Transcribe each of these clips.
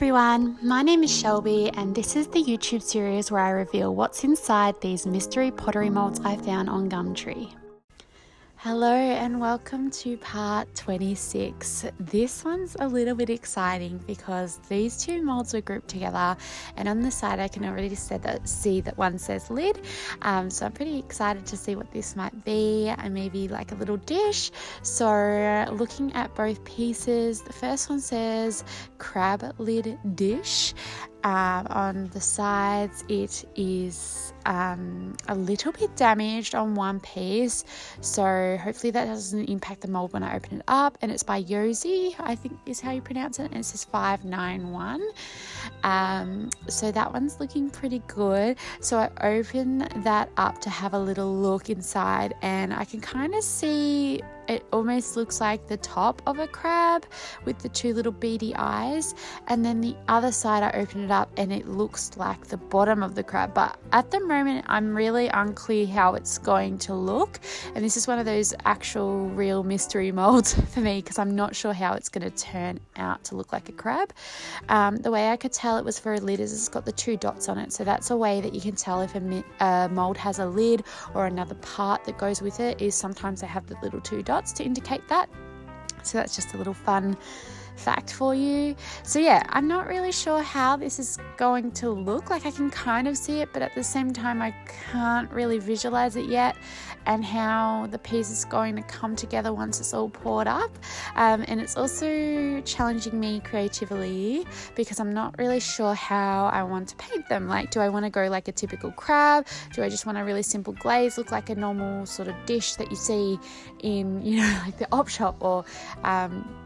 everyone, my name is Shelby and this is the YouTube series where I reveal what's inside these mystery pottery molds I found on Gumtree. Hello and welcome to part 26. This one's a little bit exciting because these two molds were grouped together and on the side I can already see that one says lid. So I'm pretty excited to see what this might be, and maybe like a little dish. So looking at both pieces, the first one says crab lid dish. On the sides it is a little bit damaged on one piece, so hopefully that doesn't impact the mold when I open it up. And it's by Yosi, I think is how you pronounce it, and it says 591. So that one's looking pretty good. So I open that up to have a little look inside, and I can kind of see it almost looks like the top of a crab with the two little beady eyes, and then the other side I open it up and it looks like the bottom of the crab. But at the moment I'm really unclear how it's going to look, and this is one of those actual real mystery molds for me because I'm not sure how it's going to turn out to look like a crab. The way I could tell it was for a lid is it's got the two dots on it, so that's a way that you can tell if a mold has a lid or another part that goes with it, is sometimes they have the little two dots to indicate that. So that's just a little fun fact for you. So yeah, I'm not really sure how this is going to look. Like I can kind of see it, but at the same time I can't really visualize it yet, and how the piece is going to come together once it's all poured up. And it's also challenging me creatively because I'm not really sure how I want to paint them. Like, do I want to go like a typical crab? Do I just want a really simple glaze, look like a normal sort of dish that you see in, you know, like the op shop, or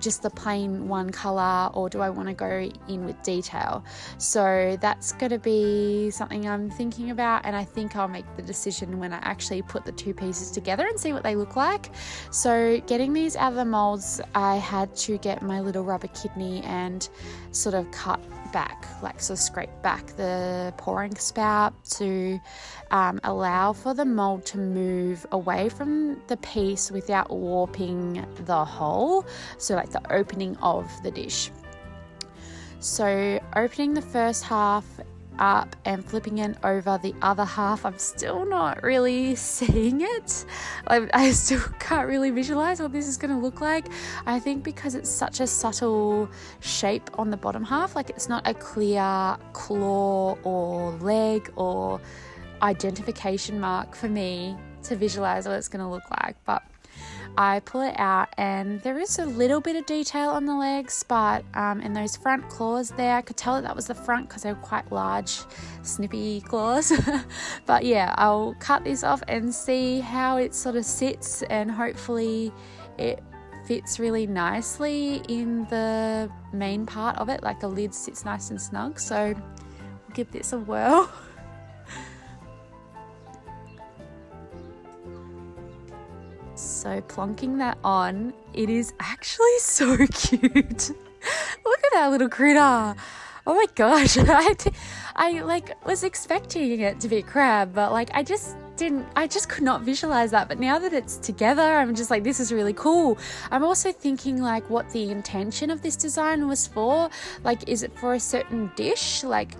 just the plain one color, or do I want to go in with detail? So that's going to be something I'm thinking about, and I think I'll make the decision when I actually put the two pieces together and see what they look like. So getting these out of the molds, I had to get my little rubber kidney and sort of cut back, like sort of scrape back the pouring spout to allow for the mold to move away from the piece without warping the hole, so like the opening of the dish. So opening the first half up and flipping it over the other half, I'm still not really seeing it. I still can't really visualize what this is going to look like. I think because it's such a subtle shape on the bottom half, like it's not a clear claw or leg or identification mark for me to visualize what it's going to look like. But I pull it out and there is a little bit of detail on the legs, but in those front claws there, I could tell that was the front because they were quite large, snippy claws. But yeah, I'll cut this off and see how it sort of sits, and hopefully it fits really nicely in the main part of it, like the lid sits nice and snug. So we'll give this a whirl. So plonking that on, it is actually so cute. Look at that little critter. Oh my gosh, I like was expecting it to be a crab, but like I just could not visualize that. But now that it's together, I'm just like, this is really cool. I'm also thinking like what the intention of this design was for. Like, is it for a certain dish? Like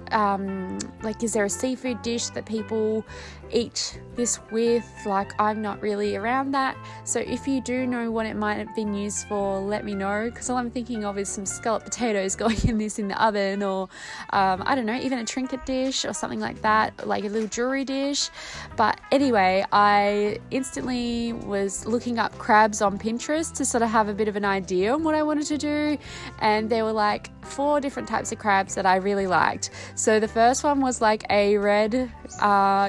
is there a seafood dish that people eat this with? Like, I'm not really around that. So if you do know what it might have been used for, let me know, because all I'm thinking of is some scalloped potatoes going in this in the oven, or I don't know, even a trinket dish or something like that, like a little jewelry dish. But anyway, I instantly was looking up crabs on Pinterest to sort of have a bit of an idea on what I wanted to do, and there were like 4 different types of crabs that I really liked. So the first one was like a red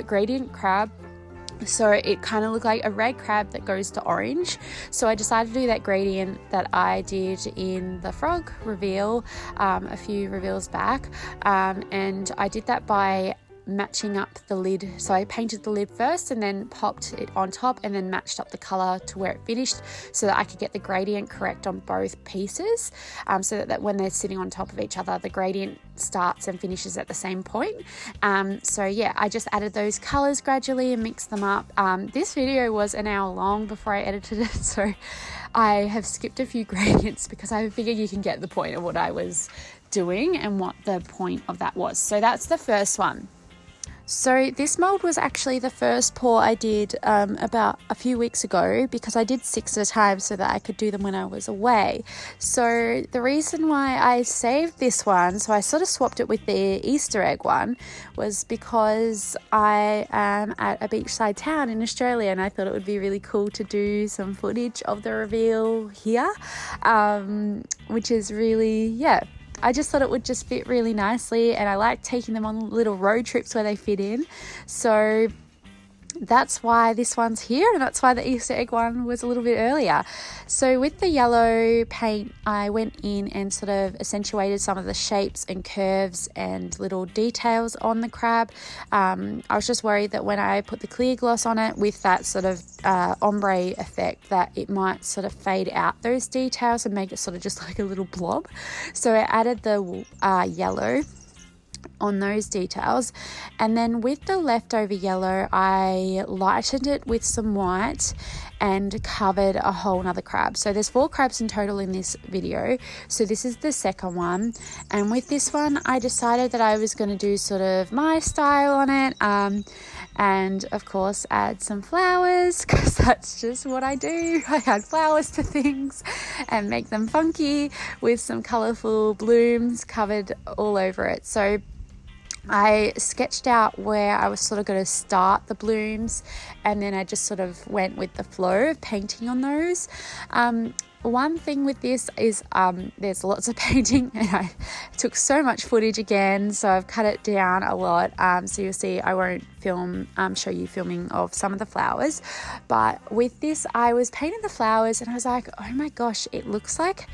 gradient crab. So it kind of looked like a red crab that goes to orange. So I decided to do that gradient that I did in the frog reveal a few reveals back, and I did that by matching up the lid. So I painted the lid first and then popped it on top and then matched up the color to where it finished so that I could get the gradient correct on both pieces, so that when they're sitting on top of each other, the gradient starts and finishes at the same point. So yeah, I just added those colors gradually and mixed them up. This video was an hour long before I edited it, so I have skipped a few gradients because I figured you can get the point of what I was doing and what the point of that was. So that's the first one. So this mould was actually the first pour I did about a few weeks ago, because I did 6 at a time so that I could do them when I was away. So the reason why I saved this one, so I sort of swapped it with the Easter egg one, was because I am at a beachside town in Australia and I thought it would be really cool to do some footage of the reveal here, which is really, I just thought it would just fit really nicely, and I like taking them on little road trips where they fit in. So that's why this one's here, and that's why the Easter egg one was a little bit earlier. So with the yellow paint, I went in and sort of accentuated some of the shapes and curves and little details on the crab. I was just worried that when I put the clear gloss on it with that sort of ombre effect, that it might sort of fade out those details and make it sort of just like a little blob. So I added the yellow on those details, and then with the leftover yellow I lightened it with some white and covered a whole nother crab. So there's 4 crabs in total in this video, so this is the second one. And with this one I decided that I was going to do sort of my style on it, and of course add some flowers, because that's just what I do. I add flowers to things and make them funky with some colourful blooms covered all over it. So I sketched out where I was sort of going to start the blooms, and then I just sort of went with the flow of painting on those. One thing with this is there's lots of painting, and I took so much footage again, so I've cut it down a lot. So you'll see I won't show you filming of some of the flowers, but with this I was painting the flowers and I was like, oh my gosh, it looks like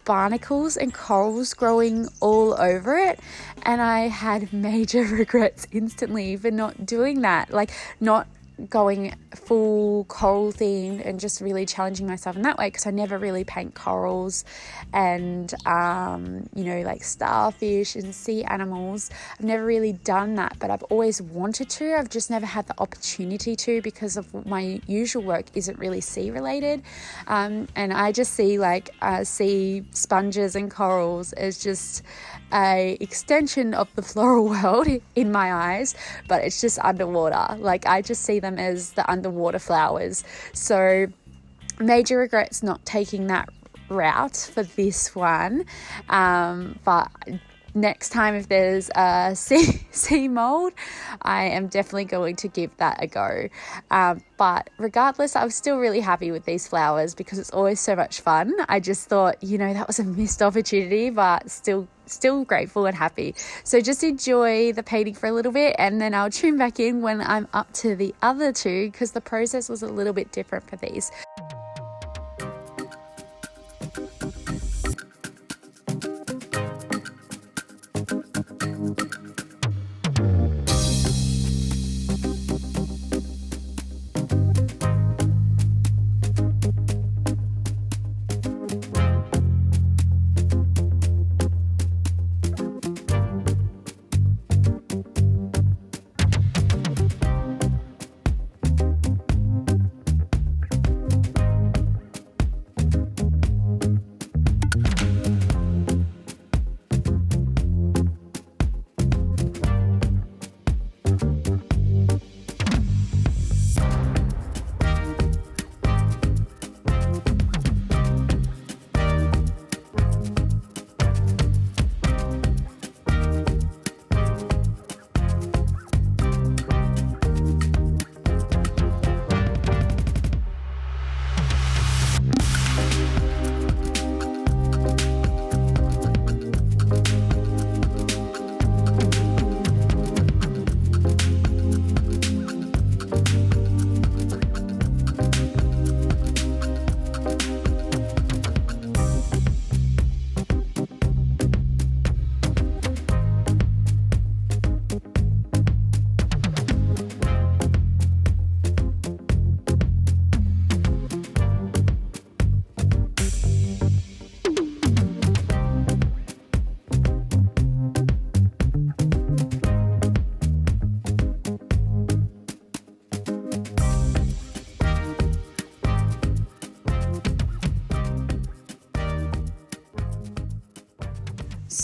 barnacles and corals growing all over it, and I had major regrets instantly for not doing that, like not going full coral themed and just really challenging myself in that way, because I never really paint corals and like starfish and sea animals. I've never really done that, but I've always wanted to. I've just never had the opportunity to, because of my usual work isn't really sea related, and I just see sea sponges and corals as just a extension of the floral world in my eyes, but it's just underwater. Like I just see them as the underwater flowers. So major regrets not taking that route for this one, but next time if there's a sea mould, I am definitely going to give that a go. But regardless, I was still really happy with these flowers because it's always so much fun. I just thought, that was a missed opportunity, but still grateful and happy. So just enjoy the painting for a little bit, and then I'll tune back in when I'm up to the other two, because the process was a little bit different for these.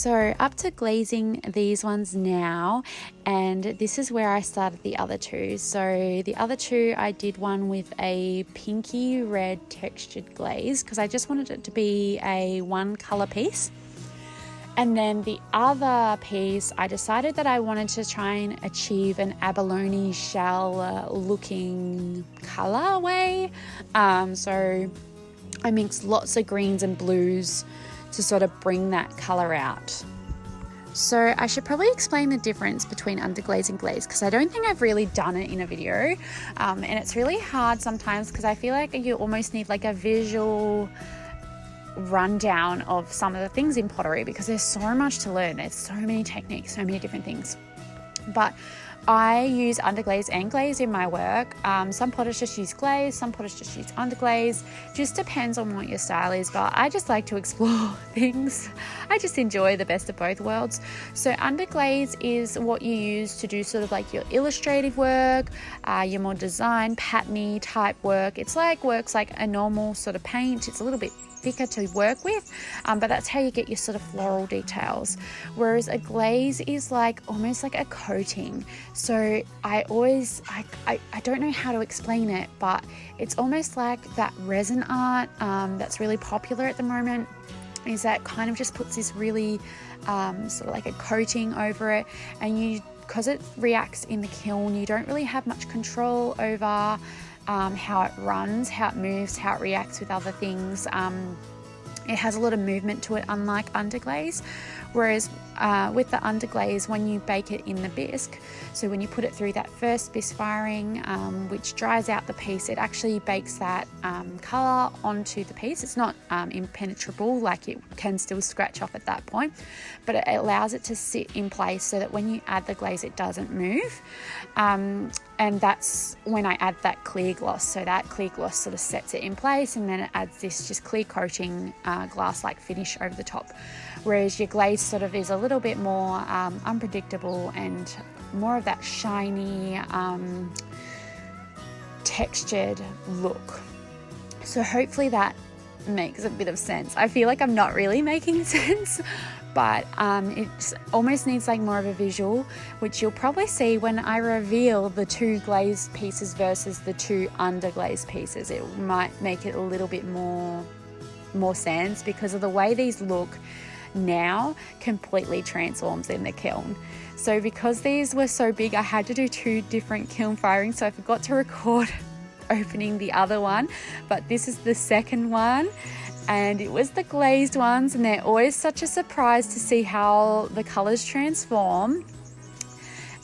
So up to glazing these ones now, and this is where I started the other two. So the other two, I did one with a pinky red textured glaze because I just wanted it to be a one color piece. And then the other piece, I decided that I wanted to try and achieve an abalone shell looking colorway. So I mixed lots of greens and blues to sort of bring that color out. So I should probably explain the difference between underglaze and glaze because I don't think I've really done it in a video. And it's really hard sometimes because I feel like you almost need like a visual rundown of some of the things in pottery because there's so much to learn. There's so many techniques, so many different things. But I use underglaze and glaze in my work. Some potters just use glaze, some potters just use underglaze. Just depends on what your style is, but I just like to explore things. I just enjoy the best of both worlds. So underglaze is what you use to do sort of like your illustrative work, your more design, patterny type work. It's like works like a normal sort of paint. It's a little bit thicker to work with, but that's how you get your sort of floral details. Whereas a glaze is like almost like a coating. So I don't know how to explain it, but it's almost like that resin art that's really popular at the moment, is that kind of just puts this really sort of like a coating over it, and because it reacts in the kiln, you don't really have much control over how it runs, how it moves, how it reacts with other things. It has a lot of movement to it, unlike underglaze. Whereas with the underglaze, when you bake it in the bisque, so when you put it through that first bisque firing, which dries out the piece, it actually bakes that colour onto the piece. It's not impenetrable, like it can still scratch off at that point, but it allows it to sit in place so that when you add the glaze, it doesn't move. And that's when I add that clear gloss. So that clear gloss sort of sets it in place, and then it adds this just clear coating glass-like finish over the top. Whereas your glaze sort of is a little bit more unpredictable and more of that shiny, textured look. So hopefully that makes a bit of sense. I feel like I'm not really making sense, but it almost needs like more of a visual, which you'll probably see when I reveal the two glazed pieces versus the two underglazed pieces. It might make it a little bit more sense, because of the way these look now completely transforms in the kiln. So because these were so big, I had to do two different kiln firings, so I forgot to record opening the other one, but this is the second one, and it was the glazed ones, and they're always such a surprise to see how the colors transform.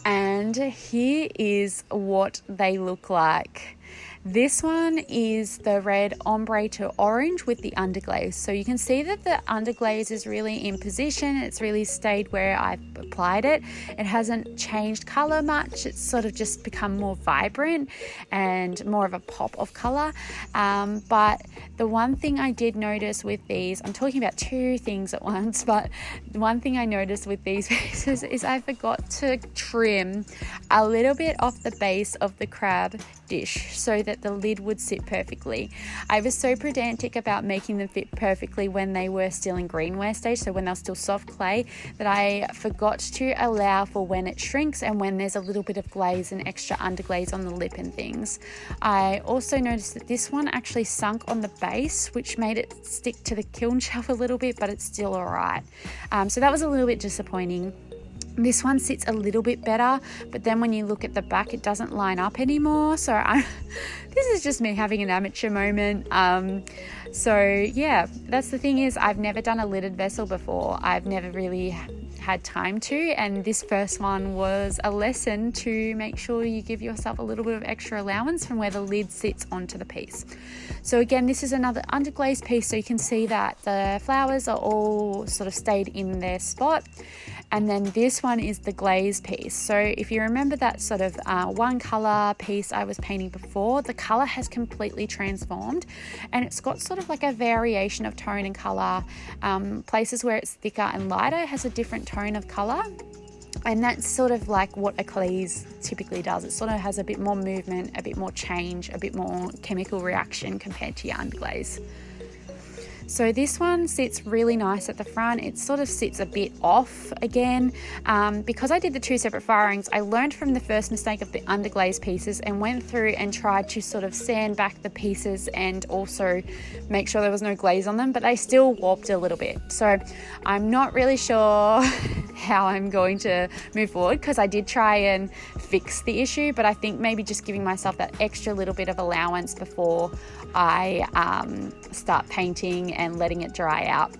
And here is what they look like. This one is the red ombre to orange with the underglaze. So you can see that the underglaze is really in position. It's really stayed where I've applied it. It hasn't changed color much. It's sort of just become more vibrant and more of a pop of color. But the one thing I did notice with these, I'm talking about two things at once, but the one thing I noticed with these pieces is I forgot to trim a little bit off the base of the crab dish so that the lid would sit perfectly. I was so pedantic about making them fit perfectly when they were still in greenware stage, so when they're still soft clay, that I forgot to allow for when it shrinks and when there's a little bit of glaze and extra underglaze on the lip and things. I also noticed that this one actually sunk on the base, which made it stick to the kiln shelf a little bit, but it's still alright. So that was a little bit disappointing. This one sits a little bit better, but then when you look at the back, it doesn't line up anymore. So this is just me having an amateur moment. So yeah, that's the thing, is I've never done a lidded vessel before. I've never really had time to, and this first one was a lesson to make sure you give yourself a little bit of extra allowance from where the lid sits onto the piece. So again, this is another underglaze piece, so you can see that the flowers are all sort of stayed in their spot. And then this one is the glaze piece. So if you remember that sort of one color piece I was painting before, the color has completely transformed, and it's got sort of like a variation of tone and color. Places where it's thicker and lighter has a different tone of color. And that's sort of like what a glaze typically does. It sort of has a bit more movement, a bit more change, a bit more chemical reaction compared to your underglaze. So this one sits really nice at the front. It sort of sits a bit off again. Because I did the 2 separate firings, I learned from the first mistake of the underglaze pieces and went through and tried to sort of sand back the pieces and also make sure there was no glaze on them, but they still warped a little bit. So I'm not really sure how I'm going to move forward, because I did try and fix the issue, but I think maybe just giving myself that extra little bit of allowance before I start painting and letting it dry out.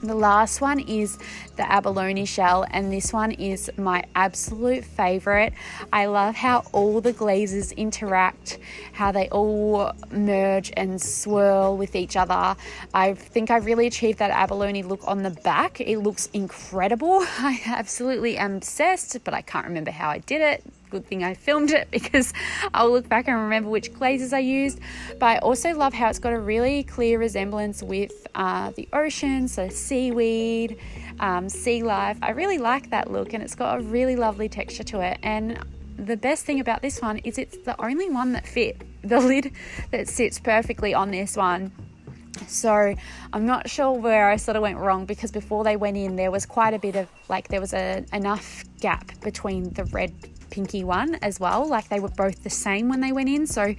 The last one is the abalone shell, and this one is my absolute favorite. I love how all the glazes interact, how they all merge and swirl with each other. I think I really achieved that abalone look on the back. It looks incredible. I absolutely am obsessed, but I can't remember how I did it. Good thing I filmed it, because I'll look back and remember which glazes I used. But I also love how it's got a really clear resemblance with the ocean, so seaweed, sea life. I really like that look, and it's got a really lovely texture to it. And the best thing about this one is it's the only one that fit. The lid that sits perfectly on this one. So I'm not sure where I sort of went wrong, because before they went in there was quite a bit of there was enough gap between the red pinky one as well, they were both the same when they went in. So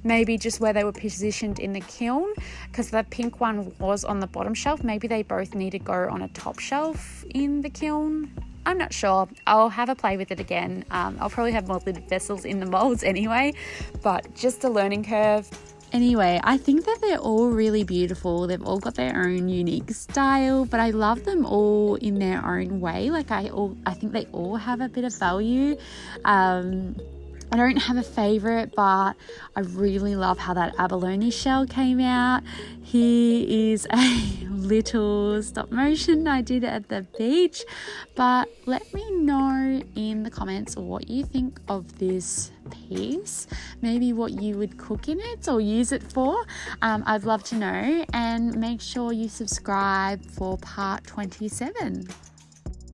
maybe just where they were positioned in the kiln, because the pink one was on the bottom shelf, maybe they both need to go on a top shelf in the kiln. I'm not sure. I'll have a play with it again. I'll probably have more lidded vessels in the molds anyway, but just a learning curve. Anyway, I think that they're all really beautiful. They've all got their own unique style, but I love them all in their own way. I think they all have a bit of value. I don't have a favourite, but I really love how that abalone shell came out. Here is a little stop motion I did at the beach, but let me know in the comments what you think of this piece, maybe what you would cook in it or use it for. I'd love to know, and make sure you subscribe for part 27.